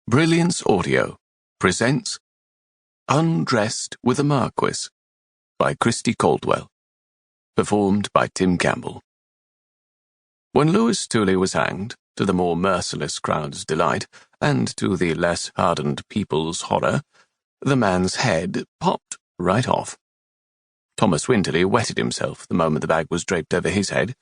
Brilliance Audio presents Undressed with a Marquess by Christi Caldwell, performed by Tim Campbell. When Lewis Tooley was hanged, to the more merciless crowd's delight, and to the less hardened people's horror, the man's head popped right off. Thomas Winterly wetted himself the moment the bag was draped over his head.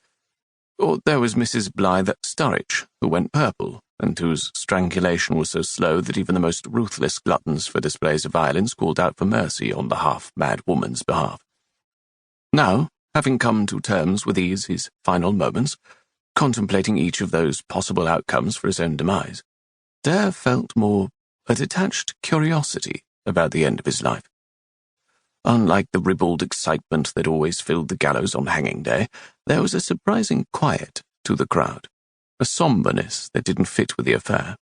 Or there was Mrs. Blythe Sturridge, who went purple, and whose strangulation was so slow that even the most ruthless gluttons for displays of violence called out for mercy on the half-mad woman's behalf. Now, having come to terms with these his final moments, contemplating each of those possible outcomes for his own demise, Dare felt more a detached curiosity about the end of his life. Unlike the ribald excitement that always filled the gallows on hanging day, there was a surprising quiet to the crowd, a somberness that didn't fit with the affair.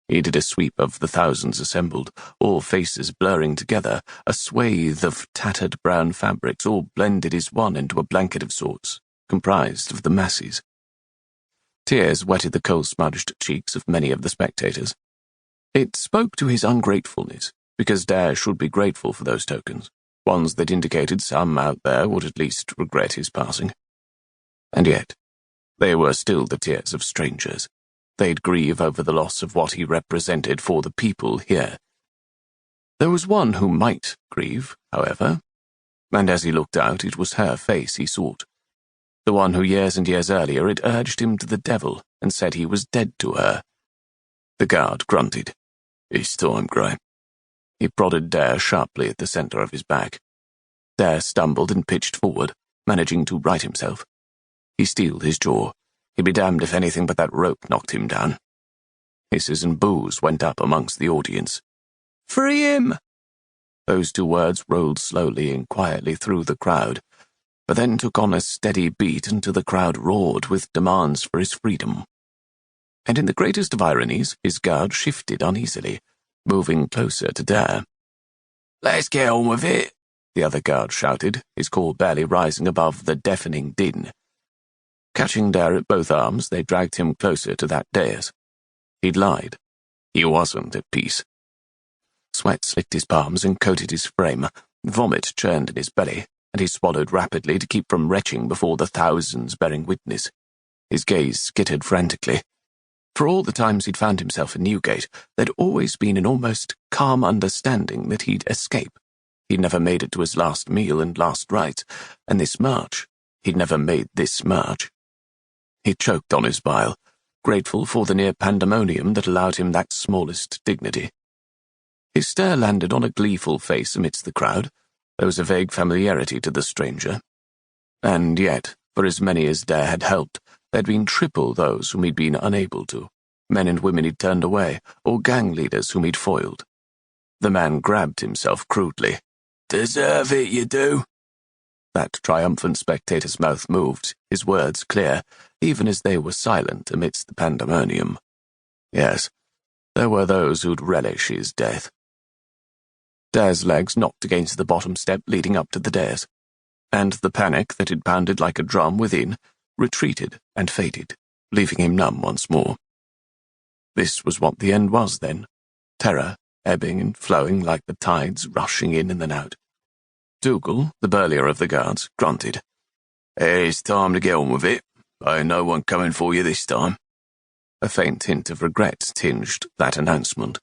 He did a sweep of the thousands assembled, all faces blurring together, a swathe of tattered brown fabrics all blended as one into a blanket of sorts, comprised of the masses. Tears wetted the coal-smudged cheeks of many of the spectators. It spoke to his ungratefulness, because Dare should be grateful for those tokens, ones that indicated some out there would at least regret his passing. And yet, they were still the tears of strangers. They'd grieve over the loss of what he represented for the people here. There was one who might grieve, however, and as he looked out, it was her face he sought. The one who years and years earlier had urged him to the devil and said he was dead to her. The guard grunted. "It's time, Grey." He prodded Dare sharply at the centre of his back. Dare stumbled and pitched forward, managing to right himself. He steeled his jaw. He'd be damned if anything but that rope knocked him down. Hisses and boos went up amongst the audience. "Free him!" Those two words rolled slowly and quietly through the crowd, but then took on a steady beat until the crowd roared with demands for his freedom. And in the greatest of ironies, his guard shifted uneasily, moving closer to Dare. "Let's get on with it," the other guard shouted, his call barely rising above the deafening din. Catching Dare at both arms, they dragged him closer to that dais. He'd lied. He wasn't at peace. Sweat slicked his palms and coated his frame, vomit churned in his belly, and he swallowed rapidly to keep from retching before the thousands bearing witness. His gaze skittered frantically. For all the times he'd found himself in Newgate, there'd always been an almost calm understanding that he'd escape. He'd never made it to his last meal and last rites, and this march, he'd never made this march. He choked on his bile, grateful for the near pandemonium that allowed him that smallest dignity. His stare landed on a gleeful face amidst the crowd. There was a vague familiarity to the stranger. And yet, for as many as Dare had helped, there'd been triple those whom he'd been unable to, men and women he'd turned away, or gang leaders whom he'd foiled. The man grabbed himself crudely. "Deserve it, you do." That triumphant spectator's mouth moved, his words clear, even as they were silent amidst the pandemonium. Yes, there were those who'd relish his death. Dare's legs knocked against the bottom step leading up to the dais, and the panic that had pounded like a drum within retreated and faded, leaving him numb once more. This was what the end was, then. Terror, ebbing and flowing like the tides rushing in and then out. Dougal, the burlier of the guards, grunted. "It's time to get on with it. Ain't no one coming for you this time." A faint hint of regret tinged that announcement.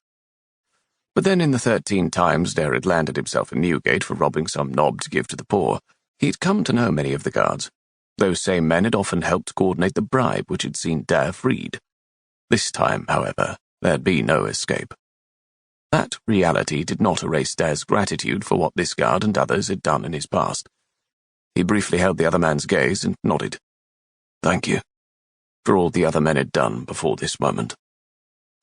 But then in the 13 times Dare had landed himself in Newgate for robbing some knob to give to the poor, he'd come to know many of the guards. Those same men had often helped coordinate the bribe which had seen Dare freed. This time, however, there'd be no escape. That reality did not erase Dare's gratitude for what this guard and others had done in his past. He briefly held the other man's gaze and nodded. "Thank you," for all the other men had done before this moment.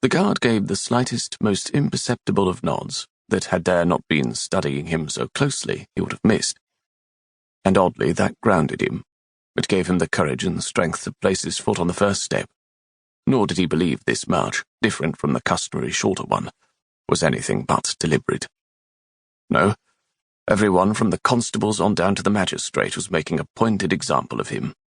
The guard gave the slightest, most imperceptible of nods that had Dare not been studying him so closely he would have missed. And oddly, that grounded him. It gave him the courage and strength to place his foot on the first step. Nor did he believe this march, different from the customary shorter one, was anything but deliberate. No, everyone from the constables on down to the magistrate was making a pointed example of him.